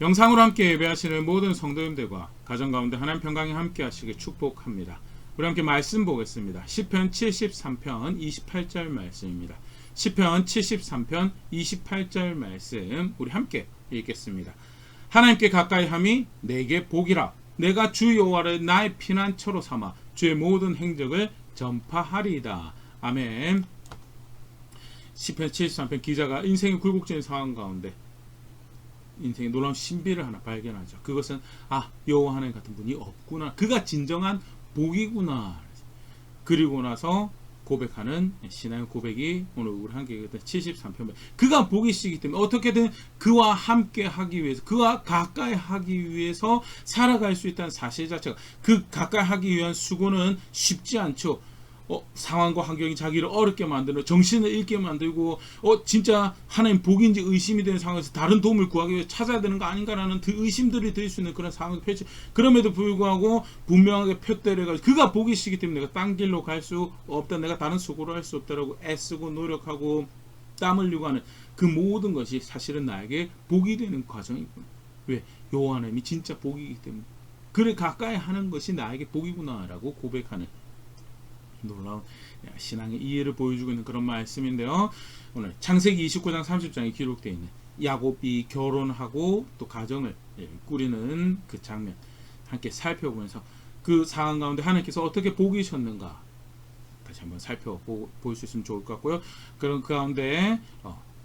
영상으로 함께 예배하시는 모든 성도님들과 가정 가운데 하나님 평강이 함께 하시길 축복합니다. 우리 함께 말씀 보겠습니다. 시편 73편 28절 말씀입니다. 시편 73편 28절 말씀 우리 함께 읽겠습니다. 하나님께 가까이 함이 내게 복이라. 내가 주 여호와를 나의 피난처로 삼아 주의 모든 행적을 전파하리이다. 아멘. 시편 73편 기자가 인생의 굴곡진 상황 가운데 인생의 놀라운 신비를 하나 발견하죠. 그것은 여호와 하나님 같은 분이 없구나. 그가 진정한 복이구나. 그리고 나서 고백하는 신앙의 고백이 오늘 우리 함께 73편. 그가 복이시기 때문에 어떻게든 그와 함께 하기 위해서, 그와 가까이 하기 위해서 살아갈 수 있다는 사실 자체가, 그 가까이 하기 위한 수고는 쉽지 않죠. 상황과 환경이 자기를 어렵게 만드는, 정신을 잃게 만들고 진짜 하나님 복인지 의심이 되는 상황에서 다른 도움을 구하기 위해 찾아야 되는 거 아닌가라는 그 의심들이 들 수 있는 그런 상황을 펼치, 그럼에도 불구하고 분명하게 표대를 그가 복이시기 때문에 내가 딴 길로 갈 수 없다, 내가 다른 수고를 할 수 없다라고 애쓰고 노력하고 땀 흘리고 하는 그 모든 것이 사실은 나에게 복이 되는 과정이구나. 왜? 여호와 하나님이 진짜 복이기 때문에 그를 가까이 하는 것이 나에게 복이구나라고 고백하는 놀라운 신앙의 이해를 보여주고 있는 그런 말씀인데요. 오늘 창세기 29장 30장에 기록되어 있는 야곱이 결혼하고 또 가정을 꾸리는 그 장면 함께 살펴보면서 그 상황 가운데 하나님께서 어떻게 복이셨는가 다시 한번 살펴볼 수 있으면 좋을 것 같고요. 그런 그 가운데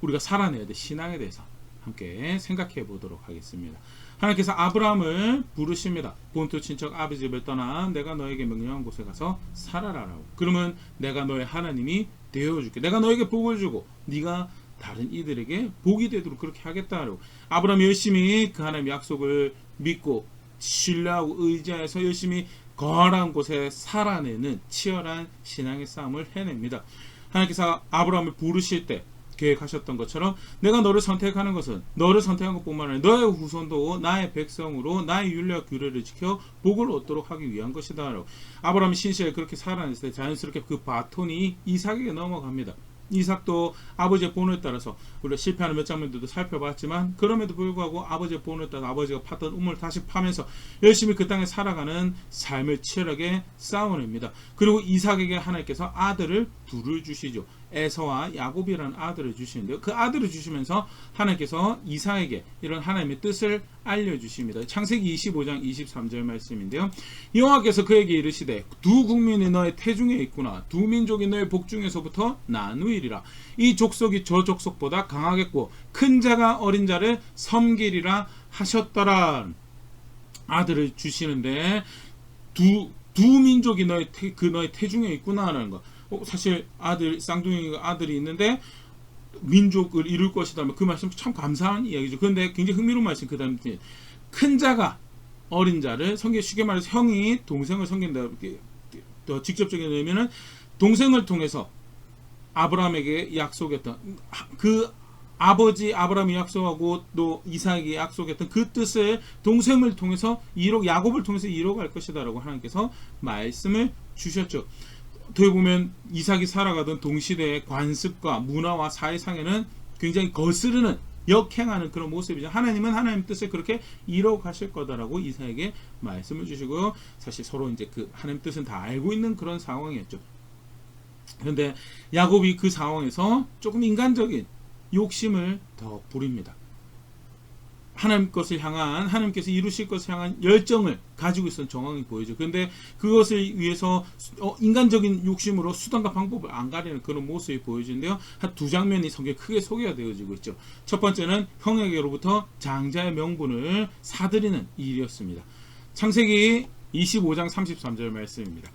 우리가 살아내야 될 신앙에 대해서 함께 생각해 보도록 하겠습니다. 하나님께서 아브라함을 부르십니다. 본토 친척 아버지 집을 떠나 내가 너에게 명령한 곳에 가서 살아라라고. 그러면 내가 너의 하나님이 되어줄게. 내가 너에게 복을 주고 네가 다른 이들에게 복이 되도록 그렇게 하겠다라고. 아브라함이 열심히 그 하나님의 약속을 믿고 신뢰하고 의지해서 열심히 거룩한 곳에 살아내는 치열한 신앙의 싸움을 해냅니다. 하나님께서 아브라함을 부르실 때 계획하셨던 것처럼 내가 너를 선택하는 것은 너를 선택한 것뿐만 아니라 너의 후손도 나의 백성으로 나의 율례와 규례를 지켜 복을 얻도록 하기 위한 것이다. 아브라함이 신실하게 그렇게 살아냈을 때 자연스럽게 그 바톤이 이삭에게 넘어갑니다. 이삭도 아버지의 본을 따라서 우리가 실패하는 몇 장면들도 살펴봤지만 그럼에도 불구하고 아버지의 본을 따라 아버지가 팠던 우물을 다시 파면서 열심히 그 땅에 살아가는 삶을 치열하게 싸워냅니다. 그리고 이삭에게 하나님께서 아들을 둘을 주시죠. 에서와 야곱이라는 아들을 주시는데요. 그 아들을 주시면서 하나님께서 이삭에게 이런 하나님의 뜻을 알려주십니다. 창세기 25장 23절 말씀인데요. 여호와께서 그에게 이르시되 두 국민이 너의 태중에 있구나. 두 민족이 너의 복중에서부터 나누이리라. 이 족속이 저 족속보다 강하겠고 큰 자가 어린 자를 섬기리라 하셨더라. 아들을 주시는데 두 민족이 너의 태중에 있구나라는 거. 사실 쌍둥이 아들이 있는데 민족을 이룰 것이다. 그 말씀 참 감사한 이야기죠. 그런데 굉장히 흥미로운 말씀. 그 다음에 큰 자가 어린 자를 섬기, 쉽게 말해서 형이 동생을 섬긴다. 더 직접적인 의미는 동생을 통해서 아브라함에게 약속했던 그 아버지 아브라함이 약속하고 또 이삭에게 약속했던 그 뜻을 동생을 통해서 야곱을 통해서 이뤄갈 것이다라고 하나님께서 말씀을 주셨죠. 어떻게 보면 이삭이 살아가던 동시대의 관습과 문화와 사회상에는 굉장히 거스르는 역행하는 그런 모습이죠. 하나님은 하나님의 뜻을 그렇게 이뤄 가실 거다라고 이삭에게 말씀을 주시고요. 사실 서로 이제 그 하나님 뜻은 다 알고 있는 그런 상황이었죠. 그런데 야곱이 그 상황에서 조금 인간적인 욕심을 더 부립니다. 하나님 것을 향한, 하나님께서 이루실 것을 향한 열정을 가지고 있었던 정황이 보이죠. 그런데 그것을 위해서 인간적인 욕심으로 수단과 방법을 안 가리는 그런 모습이 보여지는데요. 한 두 장면이 성경에 크게 소개가 되어지고 있죠. 첫 번째는 형에게로부터 장자의 명분을 사들이는 일이었습니다. 창세기 25장 33절 말씀입니다.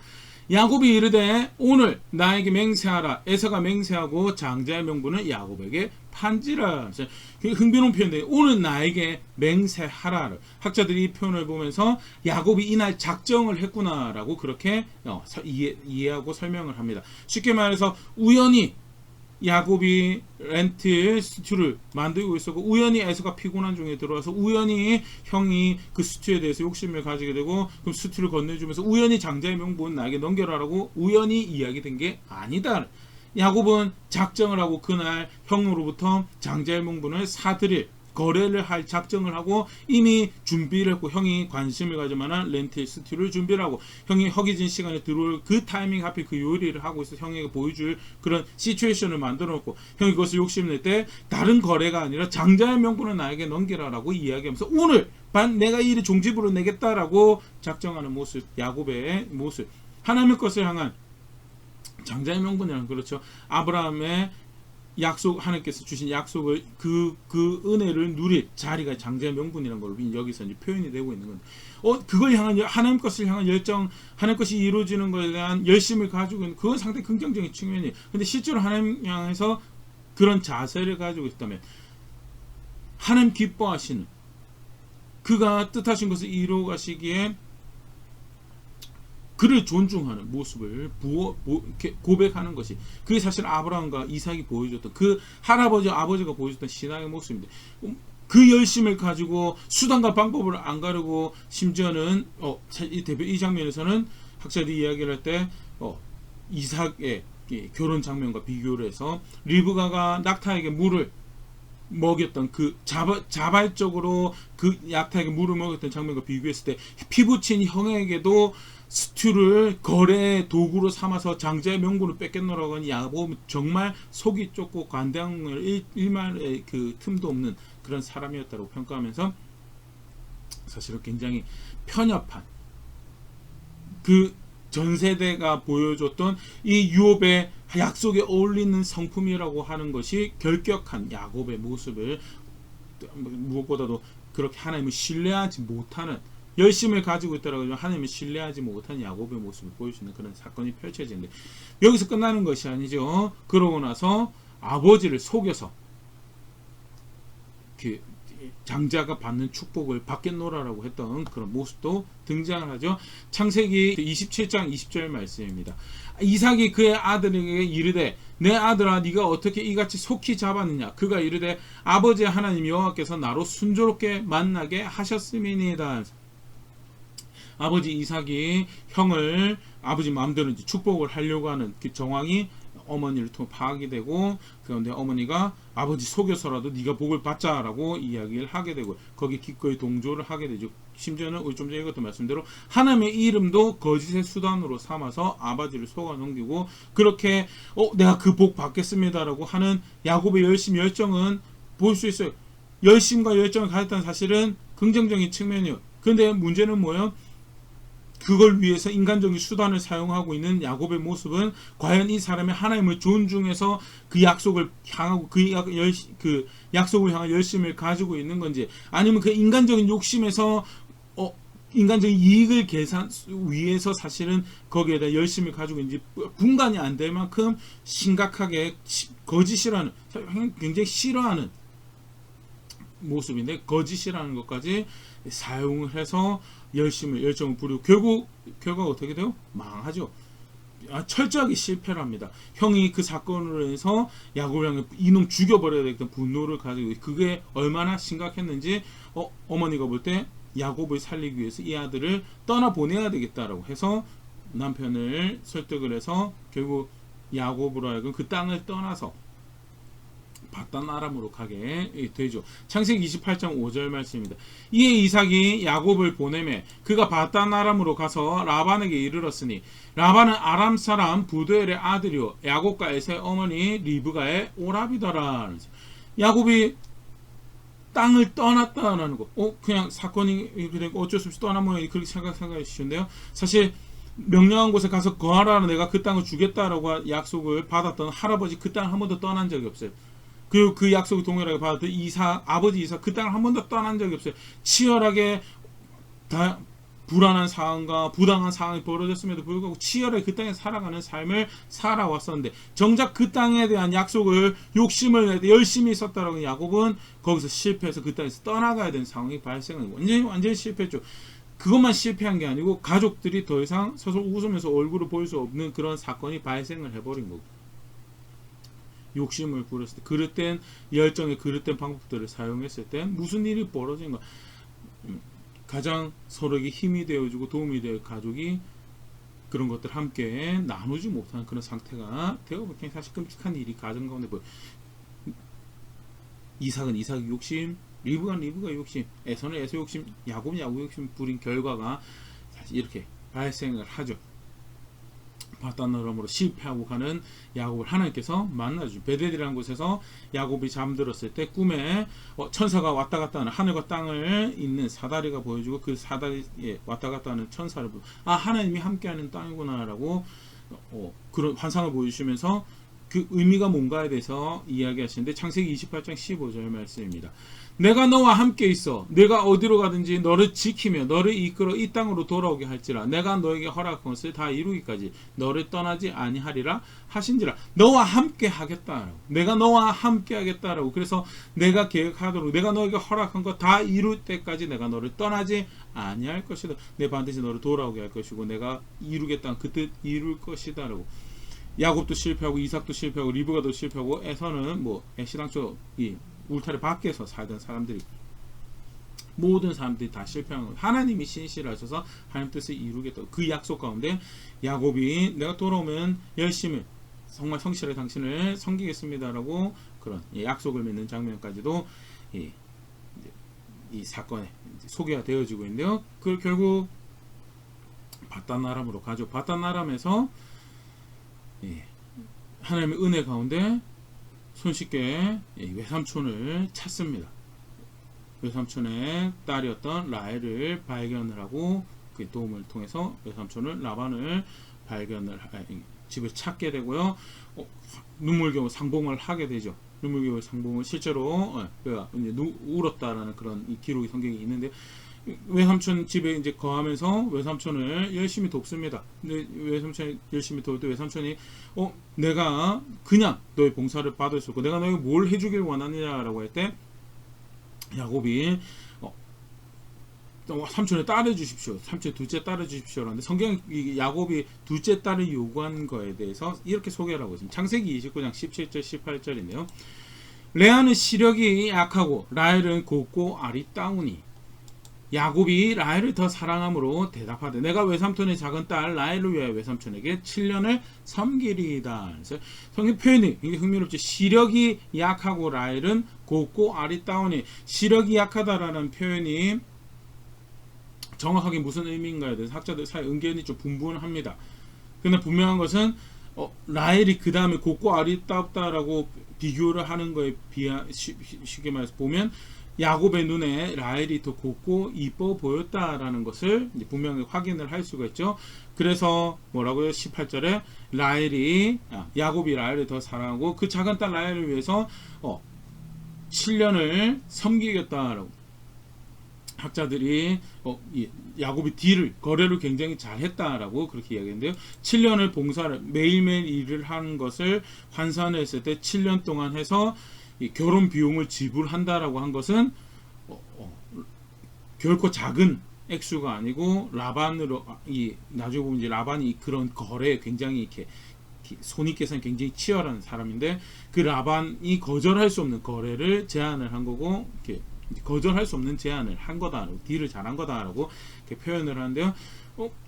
야곱이 이르되 오늘 나에게 맹세하라. 에서가 맹세하고 장자의 명분을 야곱에게 판지라. 흥미로운 표현인데 오늘 나에게 맹세하라. 학자들이 이 표현을 보면서 야곱이 이날 작정을 했구나라고 그렇게 이해하고 설명을 합니다. 쉽게 말해서 우연히 야곱이 렌틸 스튜를 만들고 있었고 우연히 에서가 피곤한 중에 들어와서 우연히 형이 그 스튜에 대해서 욕심을 가지게 되고 그럼 스튜를 건네주면서 우연히 장자의 명분 나에게 넘겨라라고 우연히 이야기된 게 아니다. 야곱은 작정을 하고 그날 형으로부터 장자의 명분을 사들일 거래를 할 작정을 하고 이미 준비를 했고, 형이 관심을 가질 만한 렌틸 스튜를 준비를 하고, 형이 허기진 시간에 들어올 그 타이밍 하필 그 요리를 하고 있어 형에게 보여줄 그런 시츄에이션을 만들어 놓고, 형이 그것을 욕심낼 때 다른 거래가 아니라 장자의 명분을 나에게 넘기라라고 이야기하면서 오늘 반 내가 이 일을 종집으로 내겠다라고 작정하는 모습, 야곱의 모습. 하나님의 것을 향한 장자의 명분이라는, 그렇죠, 아브라함의 약속, 하나님께서 주신 약속을 그 은혜를 누릴 자리가 장자의 명분이라는 걸로 여기서 이제 표현이 되고 있는 건데, 그걸 향한 하나님 것을 향한 열정, 하나님 것이 이루어지는 것에 대한 열심을 가지고 있는, 그건 상당히 긍정적인 측면이에요. 근데 실제로 하나님 향해서 그런 자세를 가지고 있다면, 하나님 기뻐하시는, 그가 뜻하신 것을 이루어 가시기에 그를 존중하는 모습을 이렇게 고백하는 것이, 그게 사실 아브라함과 이삭이 보여줬던, 그 할아버지 아버지가 보여줬던 신앙의 모습인데, 그 열심을 가지고 수단과 방법을 안 가르고, 심지어는 이 장면에서는 학자들이 이야기를 할 때 이삭의 결혼 장면과 비교를 해서 리브가가 낙타에게 물을 먹였던, 그 자발적으로 그 낙타에게 물을 먹였던 장면과 비교했을 때, 피부친 형에게도 스튜를 거래 도구로 삼아서 장자의 명분을 뺏겠노라고 하니 야곱은 정말 속이 좁고 관대함을 일말의 그 틈도 없는 그런 사람이었다고 평가하면서, 사실은 굉장히 편협한, 그 전세대가 보여줬던 이 유업의 약속에 어울리는 성품이라고 하는 것이 결격한 야곱의 모습을, 무엇보다도 그렇게 하나님을 신뢰하지 못하는, 열심을 가지고 있다라고 하면 하나님을 신뢰하지 못한 야곱의 모습을 보여주는 그런 사건이 펼쳐지는데, 여기서 끝나는 것이 아니죠. 그러고 나서 아버지를 속여서 그 장자가 받는 축복을 받겠노라라고 했던 그런 모습도 등장을 하죠. 창세기 27장 20절 말씀입니다. 이삭이 그의 아들에게 이르되 내 아들아 네가 어떻게 이같이 속히 잡았느냐. 그가 이르되 아버지 하나님 여호와께서 나로 순조롭게 만나게 하셨음이니이다. 아버지 이삭이 형을 아버지 마음대로 이제 축복을 하려고 하는 그 정황이 어머니를 통해 파악이 되고, 그런데 어머니가 아버지 속여서라도 네가 복을 받자라고 이야기를 하게 되고, 거기 기꺼이 동조를 하게 되죠. 심지어는 우리 좀 전에 읽었던 말씀대로 하나님의 이름도 거짓의 수단으로 삼아서 아버지를 속아 넘기고, 그렇게 내가 그 복 받겠습니다라고 하는 야곱의 열심, 열정은 볼 수 있어요. 열심과 열정을 가졌다는 사실은 긍정적인 측면이에요. 그런데 문제는 뭐예요? 그걸 위해서 인간적인 수단을 사용하고 있는 야곱의 모습은 과연 이 사람이 하나님을 존중해서 그 약속을 향하고 그 약속을 향한 열심을 가지고 있는 건지, 아니면 그 인간적인 욕심에서 인간적인 이익을 계산 위해서 사실은 거기에 대한 열심을 가지고 있는지 분간이 안 될 만큼 심각하게 거짓이라는, 굉장히 싫어하는 모습인데, 거짓이라는 것까지 사용을 해서 열정을 부리고, 결과가 어떻게 돼요? 망하죠. 철저하게 실패를 합니다. 형이 그 사건으로 해서 야곱을 향해 이놈 죽여버려야 되겠다는 분노를 가지고, 그게 얼마나 심각했는지 어머니가 볼 때 야곱을 살리기 위해서 이 아들을 떠나보내야 되겠다라고 해서 남편을 설득을 해서 결국 야곱으로 하여금 그 땅을 떠나서 바단 아람으로 가게 되죠. 창세기 28장 5절 말씀입니다. 이에 이삭이 야곱을 보내매 그가 바단 아람으로 가서 라반에게 이르렀으니 라반은 아람 사람 부두엘의 아들이요 야곱과 에사의 어머니 리브가의 오라비더라. 야곱이 땅을 떠났다는 거, 그냥 사건이 이렇게 되니까 어쩔 수 없이 떠나면 그렇게 생각해 주시는데요. 사실 명령한 곳에 가서 거하라, 내가 그 땅을 주겠다라고 약속을 받았던 할아버지 그 땅을 한 번도 떠난 적이 없어요. 그리고 그 약속을 동일하게 받았던 아버지 이삭 그 땅을 한 번도 떠난 적이 없어요. 치열하게 불안한 상황과 부당한 상황이 벌어졌음에도 불구하고 치열하게 그 땅에 살아가는 삶을 살아왔었는데, 정작 그 땅에 대한 약속을 욕심을 내서 열심히 썼다라고 야곱은 거기서 실패해서 그 땅에서 떠나가야 되는 상황이 발생한 거예요. 완전히 실패했죠. 그것만 실패한 게 아니고 가족들이 더 이상 서로 웃으면서 얼굴을 볼 수 없는 그런 사건이 발생을 해버린 거고, 욕심을 부렸을 때, 그릇된 열정에 그릇된 방법들을 사용했을 때 무슨 일이 벌어진가. 가장 서로에게 힘이 되어주고 도움이 될 가족이 그런 것들 함께 나누지 못하는 그런 상태가 되어버리니 사실 끔찍한 일이 가정 가운데 보여요. 이삭은 이삭의 욕심, 리브가 욕심, 에서는 에서 욕심, 야곱은 야곱 욕심 부린 결과가 사실 이렇게 발생을 하죠. 바단 아람으로 실패하고 가는 야곱을 하나님께서 만나주죠. 베델이라는 곳에서 야곱이 잠들었을 때 꿈에 천사가 왔다 갔다 하는, 하늘과 땅을 잇는 사다리가 보여주고, 그 사다리에 왔다 갔다 하는 천사를 보고, 아, 하나님이 함께하는 땅이구나 라고 그런 환상을 보여주시면서 그 의미가 뭔가에 대해서 이야기하시는데, 창세기 28장 15절 말씀입니다. 내가 너와 함께 있어 내가 어디로 가든지 너를 지키며 너를 이끌어 이 땅으로 돌아오게 할지라. 내가 너에게 허락한 것을 다 이루기까지 너를 떠나지 아니하리라 하신지라. 너와 함께 하겠다라고, 내가 너와 함께 하겠다라고. 그래서 내가 계획하도록 내가 너에게 허락한 것 다 이룰 때까지 내가 너를 떠나지 아니할 것이다. 내 반드시 너를 돌아오게 할 것이고 내가 이루겠다 그 뜻 이룰 것이다라고. 야곱도 실패하고 이삭도 실패하고 리브가도 실패하고 에서는 뭐 시당초 이 울타리 밖에서 살던 사람들이, 모든 사람들이 다 실패한 거예요. 하나님이 신실하셔서 하나님 뜻을 이루겠다. 그 약속 가운데 야곱이 내가 돌아오면 열심히 정말 성실하게 당신을 섬기겠습니다라고 그런 약속을 맺는 장면까지도 이 사건에 소개가 되어지고 있는데요. 그 결국 바단 아람으로 가죠. 바단 아람에서 하나님의 은혜 가운데 손쉽게 외삼촌을 찾습니다. 외삼촌의 딸이었던 라헬을 발견을 하고 그 도움을 통해서 외삼촌을 라반을 집을 찾게 되고요. 눈물겨울 상봉을 하게 되죠. 눈물겨울 상봉을 실제로 울었다라는 그런 이 기록이 성경에 있는데, 외삼촌 집에 이제 거하면서 외삼촌을 열심히 돕습니다. 근데 외삼촌이 열심히 도울 때 외삼촌이 내가 그냥 너의 봉사를 받을 수 없고 내가 너에게 뭘 해주길 원하느냐라고 할 때 야곱이 삼촌을 따르 주십시오. 삼촌 둘째 따르 주십시오. 라는데 성경 야곱이 둘째 딸을 요구한 거에 대해서 이렇게 소개를 하고 있습니다. 창세기 29장 17절 18절인데요. 레아는 시력이 약하고 라헬은 곱고 아리따우니 야곱이 라헬을 더 사랑함으로 대답하되 내가 외삼촌의 작은 딸 라헬을 위하여 외삼촌에게 7년을 섬기리이다. 그래서 성경 표현이 굉장히 흥미롭죠. 시력이 약하고 라헬은 곱고 아리따우니, 시력이 약하다라는 표현이 정확하게 무슨 의미인가에 대해서 학자들 사이 의견이 좀 분분합니다. 그런데 분명한 것은 라헬이 그 다음에 곱고 아리따웠다라고 비교를 하는 거에 쉽게 말해서 보면 야곱의 눈에 라헬이 더 곱고 이뻐 보였다라는 것을 이제 분명히 확인을 할 수가 있죠. 그래서 뭐라고요? 18절에 야곱이 라헬을 더 사랑하고 그 작은 딸 라헬을 위해서 7년을 섬기겠다라고. 학자들이 야곱이 거래를 굉장히 잘했다라고 그렇게 이야기했는데요. 7년을 봉사를 매일매일 일을 하는 것을 환산했을 때 7년 동안 해서 이 결혼 비용을 지불한다라고 한 것은 결코 작은 액수가 아니고 라반으로 나중에 보면 이제 라반이 그런 거래에 굉장히 이렇게 손익계산이 굉장히 치열한 사람인데 그 라반이 거절할 수 없는 거래를 제안을 한 거고 이렇게 거절할 수 없는 제안을 한 거다라고, 딜을 잘한 거다라고 이렇게 표현을 하는데요.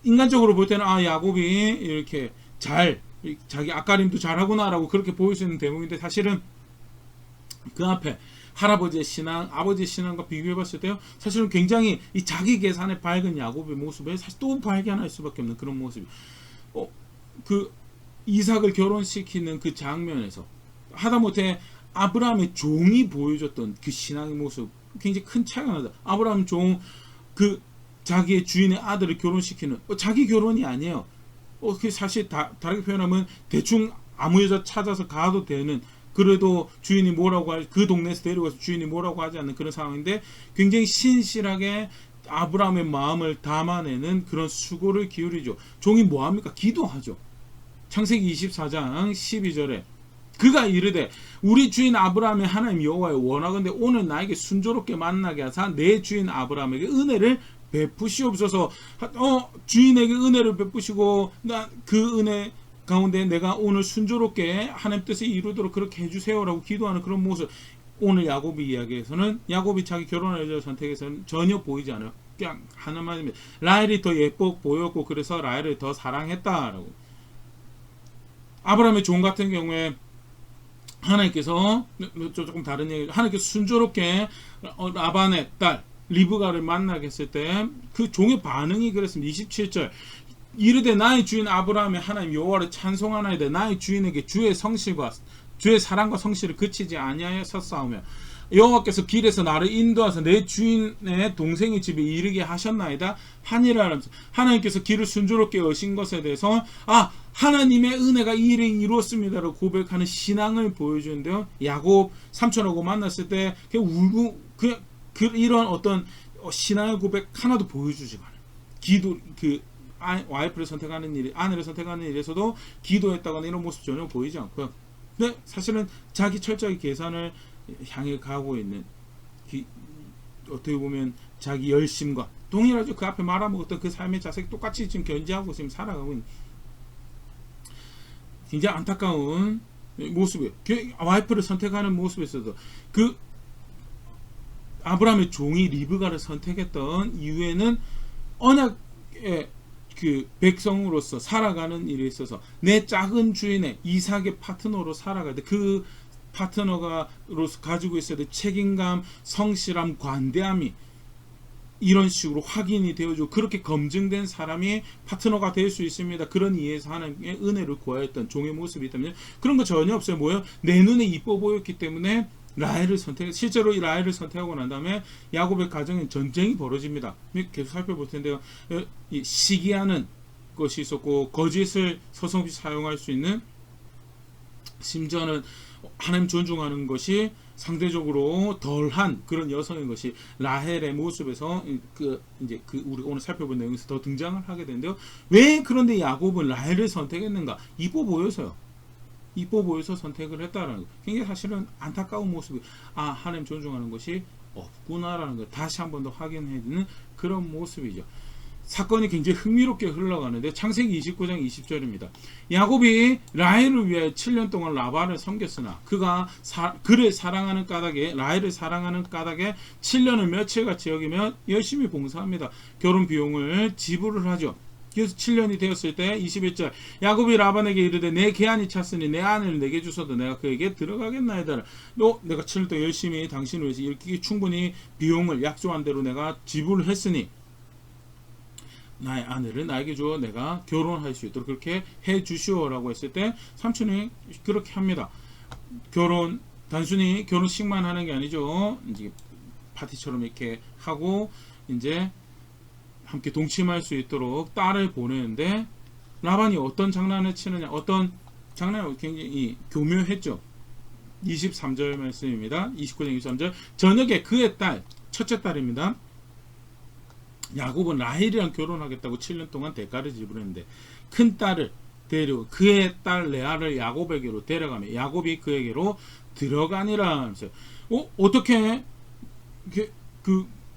인간적으로 볼 때는 야곱이 이렇게 자기 앞가림도 잘하구나라고 그렇게 보일 수 있는 대목인데, 사실은 그 앞에 할아버지의 신앙, 아버지의 신앙과 비교해봤을 때요, 사실은 굉장히 이 자기 계산에 밝은 야곱의 모습을 사실 또 발견할 수밖에 없는 그런 모습이. 그 이삭을 결혼시키는 그 장면에서 하다못해 아브라함의 종이 보여줬던 그 신앙의 모습 굉장히 큰 차이가 나다. 아브라함 종 그 자기의 주인의 아들을 결혼시키는 자기 결혼이 아니에요. 그 사실 다르게 표현하면 대충 아무 여자 찾아서 가도 되는, 그래도 주인이 뭐라고 그 동네에서 데려가서 주인이 뭐라고 하지 않는 그런 상황인데 굉장히 신실하게 아브라함의 마음을 담아내는 그런 수고를 기울이죠. 종이 뭐합니까? 기도하죠. 창세기 24장 12절에 그가 이르되 우리 주인 아브라함의 하나님 여호와여 원하건대 오늘 나에게 순조롭게 만나게 하사 내 주인 아브라함에게 은혜를 베푸시옵소서. 주인에게 은혜를 베푸시고 그 은혜 가운데 내가 오늘 순조롭게 하나님 뜻을 이루도록 그렇게 해주세요라고 기도하는 그런 모습, 오늘 야곱의 이야기에서는 야곱이 자기 결혼할 여자를 선택해서는 전혀 보이지 않아요. 그냥 하나만입니다. 라헬이 더 예뻐 보였고 그래서 라헬을 더 사랑했다라고. 아브라함의 종 같은 경우에 하나님께서 조금 다른 얘기, 하나님께서 순조롭게 라반의 딸 리브가를 만나게 했을 때 그 종의 반응이 그랬습니다. 27절 이르되 나의 주인 아브라함의 하나님 여호와를 찬송하나이다. 나의 주인에게 주의 성실과 주의 사랑과 성실을 그치지 아니하였사오며 여호와께서 길에서 나를 인도하사 내 주인의 동생의 집에 이르게 하셨나이다 하니라 하면서 하나님께서 길을 순조롭게 여신 것에 대해서 하나님의 은혜가 이 일을 이루었습니다라고 고백하는 신앙을 보여주는데요. 야곱 삼촌하고 만났을 때 울고 이런 어떤 신앙의 고백 하나도 보여주지가 않아요. 기도 와이프를 선택하는 일, 아내를 선택하는 일에서도 기도했다거나 이런 모습 전혀 보이지 않고요. 근데 사실은 자기 철저히 계산을 향해 가고 있는 어떻게 보면 자기 열심과 동일하죠. 그 앞에 말아먹었던 그 삶의 자색 똑같이 지금 견지하고 지금 살아가고 있는 굉장히 안타까운 모습이에요. 와이프를 선택하는 모습에서도 그 아브라함의 종이 리브가를 선택했던 이유에는 언약의 그 백성으로서 살아가는 일에 있어서 내 작은 주인의 이삭의 파트너로 살아갈 때 그 파트너가로서 가지고 있어야 될 책임감, 성실함, 관대함이 이런 식으로 확인이 되어주고 그렇게 검증된 사람이 파트너가 될 수 있습니다. 그런 이해에서 하나님의 은혜를 구하였던 종의 모습이 있다면 그런 거 전혀 없어요. 뭐요? 내 눈에 이뻐 보였기 때문에 라헬을 실제로 이 라헬을 선택하고 난 다음에 야곱의 가정에 전쟁이 벌어집니다. 계속 살펴볼 텐데요. 이 시기하는 것이 있었고 거짓을 서슴없이 사용할 수 있는 심지어는 하나님 존중하는 것이 상대적으로 덜한 그런 여성인 것이 라헬의 모습에서 우리 오늘 살펴본 내용에서 더 등장을 하게 되는데요. 왜 그런데 야곱은 라헬을 선택했는가? 이뻐 보여서요. 이뻐 보여서 선택을 했다라는 거. 굉장히 사실은 안타까운 모습이 하나님 존중하는 것이 없구나라는 걸 다시 한 번 더 확인해주는 그런 모습이죠. 사건이 굉장히 흥미롭게 흘러가는데 창세기 29장 20절입니다. 야곱이 라헬을 위해 7년 동안 라반을 섬겼으나 그가 그를 사랑하는 까닭에 라헬을 사랑하는 까닭에 7년을 며칠같이 여기며 열심히 봉사합니다. 결혼 비용을 지불을 하죠. 그래서 7년이 되었을 때 21절 야곱이 라반에게 이르되 내 계한이 찼으니 내 아내를 내게 주소도 내가 그에게 들어가겠나이다. 내가 7년 동안 열심히 당신을 위해서 이렇게 충분히 비용을 약속한 대로 내가 지불을 했으니 나의 아내를 나에게 주어 내가 결혼할 수 있도록 그렇게 해 주시오라고 했을 때 삼촌이 그렇게 합니다. 단순히 결혼식만 하는 게 아니죠. 이제 파티처럼 이렇게 하고 이제 함께 동침할 수 있도록 딸을 보내는데 라반이 어떤 장난을 치느냐, 어떤 장난을 굉장히 교묘했죠. 23절 말씀입니다. 29장 23절 저녁에 그의 딸, 첫째 딸입니다. 야곱은 라헬이랑 결혼하겠다고 7년 동안 대가를 지불했는데 큰 딸을 데리고 그의 딸 레아를 야곱에게로 데려가며 야곱이 그에게로 들어가니라 하면서 어떻게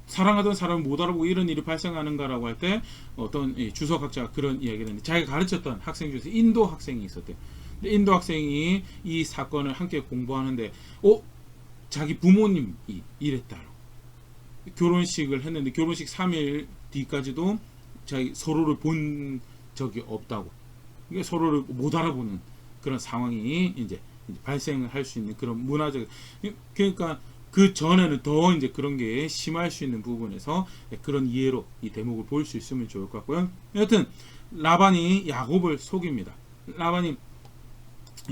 사랑하던 사람을 못 알아보고 이런 일이 발생하는가라고 할 때 어떤 주석학자가 그런 이야기를 했는데 자기가 가르쳤던 학생 중에서 인도 학생이 있었대요. 근데 인도 학생이 이 사건을 함께 공부하는데 자기 부모님이 이랬다고 결혼식을 했는데 결혼식 3일 뒤까지도 서로를 본 적이 없다고. 그러니까 서로를 못 알아보는 그런 상황이 이제 발생을 할 수 있는 그런 문화적, 그러니까 그 전에는 더 이제 그런 게 심할 수 있는 부분에서 그런 이해로 이 대목을 볼 수 있으면 좋을 것 같고요. 여튼 라반이 야곱을 속입니다. 라반이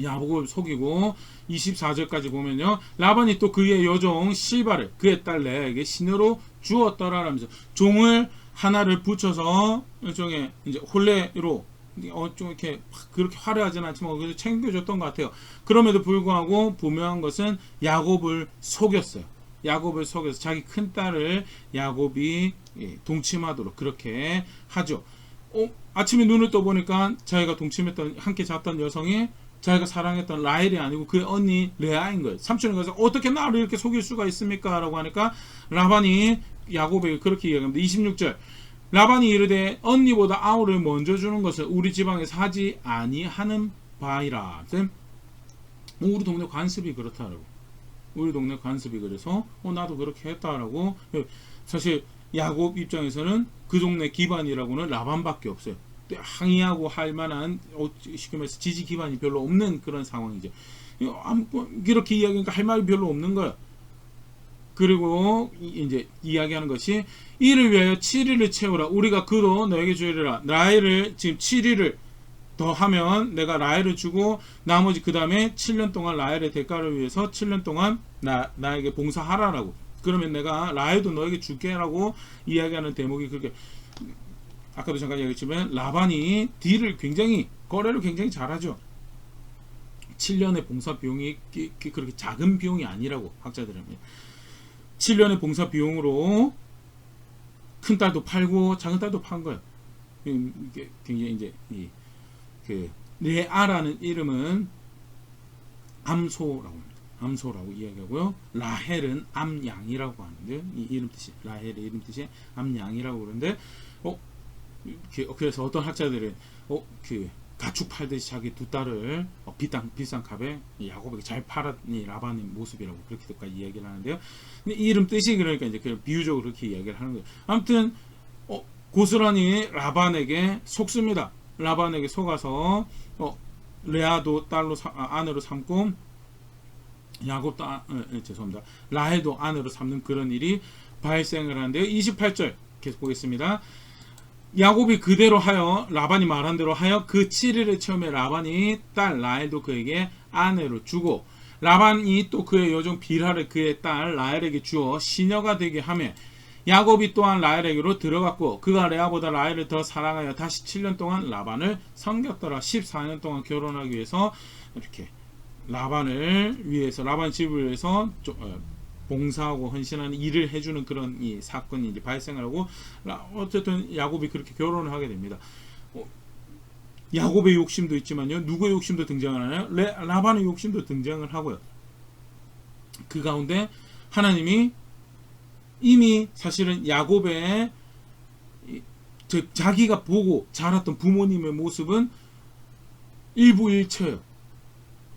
야곱을 속이고 24절까지 보면요. 라반이 또 그의 여종 실바를 그의 딸 레아에게 시녀로 주었더라라면서 종을 하나를 붙여서 일종의 이제 혼례로 좀 이렇게 그렇게 화려하진 않지만 그래도 챙겨줬던 것 같아요. 그럼에도 불구하고 분명한 것은 야곱을 속였어요. 야곱을 속여서 자기 큰 딸을 야곱이 동침하도록 그렇게 하죠. 아침에 눈을 떠보니까 자기가 동침했던 함께 잤던 여성이 자기가 사랑했던 라헬이 아니고 그의 언니 레아인 거예요. 삼촌이 가서 어떻게 나를 이렇게 속일 수가 있습니까? 라고 하니까 라반이 야곱에게 그렇게 이야기합니다. 26절 라반이 이르되 언니보다 아우를 먼저 주는 것을 우리 지방에서 하지 아니하는 바이라. 우리 동네 관습이 그렇다라고. 우리 동네 관습이 그래서 나도 그렇게 했다라고. 사실 야곱 입장에서는 그 동네 기반이라고는 라반밖에 없어요. 항의하고 할 만한 쉽게 말해서 지지 기반이 별로 없는 그런 상황이죠. 이렇게 이야기하니까 할 말이 별로 없는 거예요. 그리고 이제 이야기하는 것이 이를 위하여 7일을 채우라. 우리가 그도 너에게 주리라. 라헬을 지금 7일을 더 하면 내가 라헬을 주고 나머지 그 다음에 7년 동안 라헬의 대가를 위해서 7년 동안 나에게 봉사하라라고. 그러면 내가 라헬도 너에게 줄게라고 이야기하는 대목이 그렇게, 아까도 잠깐 이야기했지만 라반이 딜을 굉장히, 거래를 굉장히 잘하죠. 7년의 봉사 비용이 그렇게 작은 비용이 아니라고 학자들은 합니다. 7년의 봉사 비용으로 큰 딸도 팔고 작은 딸도 판 거예요. 이게 굉장히 이제 그 레아라는 이름은 암소라고 합니다. 암소라고 이야기하고요. 라헬은 암양이라고 하는데, 이 이름 뜻이, 라헬의 이름 뜻이 암양이라고 그러는데, 그래서 어떤 학자들은 그 가축 팔듯이 자기 두 딸을 비싼 값에 야곱에게 잘 팔았니 라반의 모습이라고 그렇게까지 이야기를 하는데요. 근데 이 이름 뜻이 그러니까 이제 그 비유적으로 그렇게 이야기를 하는 거예요. 아무튼 고스란히 라반에게 속습니다. 라반에게 속아서 레아도 딸로 아내로 삼고 야곱도 죄송합니다. 라헬도 아내로 삼는 그런 일이 발생을 하는데요. 28절 계속 보겠습니다. 야곱이 그대로 하여, 라반이 말한 대로 하여 그 7일의 처음에 라반이 딸 라헬도 그에게 아내로 주고, 라반이 또 그의 여종 빌하를 그의 딸 라헬에게 주어 시녀가 되게 하며, 야곱이 또한 라헬에게로 들어갔고 그가 레아보다 라헬을 더 사랑하여 다시 7년 동안 라반을 섬겼더라. 14년 동안 결혼하기 위해서 이렇게 라반을 위해서, 라반 집을 위해서 봉사하고 헌신하는 일을 해주는 그런 이 사건이 이제 발생을 하고, 어쨌든 야곱이 그렇게 결혼을 하게 됩니다. 야곱의 욕심도 있지만요, 누구의 욕심도 등장을 하나요? 라반의 욕심도 등장을 하고요. 그 가운데 하나님이 이미 사실은 야곱의 자기가 보고 자랐던 부모님의 모습은 일부일처예요.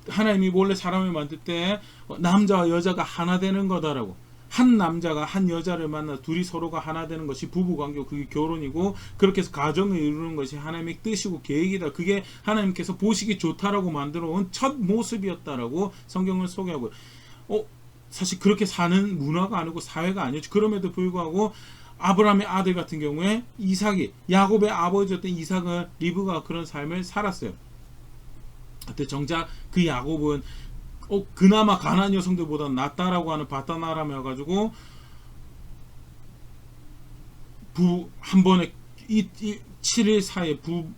하나님이 원래 사람을 만들 때 남자와 여자가 하나 되는 거다라고, 한 남자가 한 여자를 만나 둘이 서로가 하나 되는 것이 부부관계고 그게 결혼이고, 그렇게 해서 가정을 이루는 것이 하나님의 뜻이고 계획이다, 그게 하나님께서 보시기 좋다라고 만들어 온 첫 모습이었다라고 성경을 소개하고요. 사실 그렇게 사는 문화가 아니고 사회가 아니었죠. 그럼에도 불구하고 아브라함의 아들 같은 경우에 이삭이, 야곱의 아버지였던 이삭은 리브가 그런 삶을 살았어요. 그때 정작 그 야곱은 그나마 가나안 여성들보다 낫다라고 하는 바다나람이어 가지고 한 번에 7일 사이에 그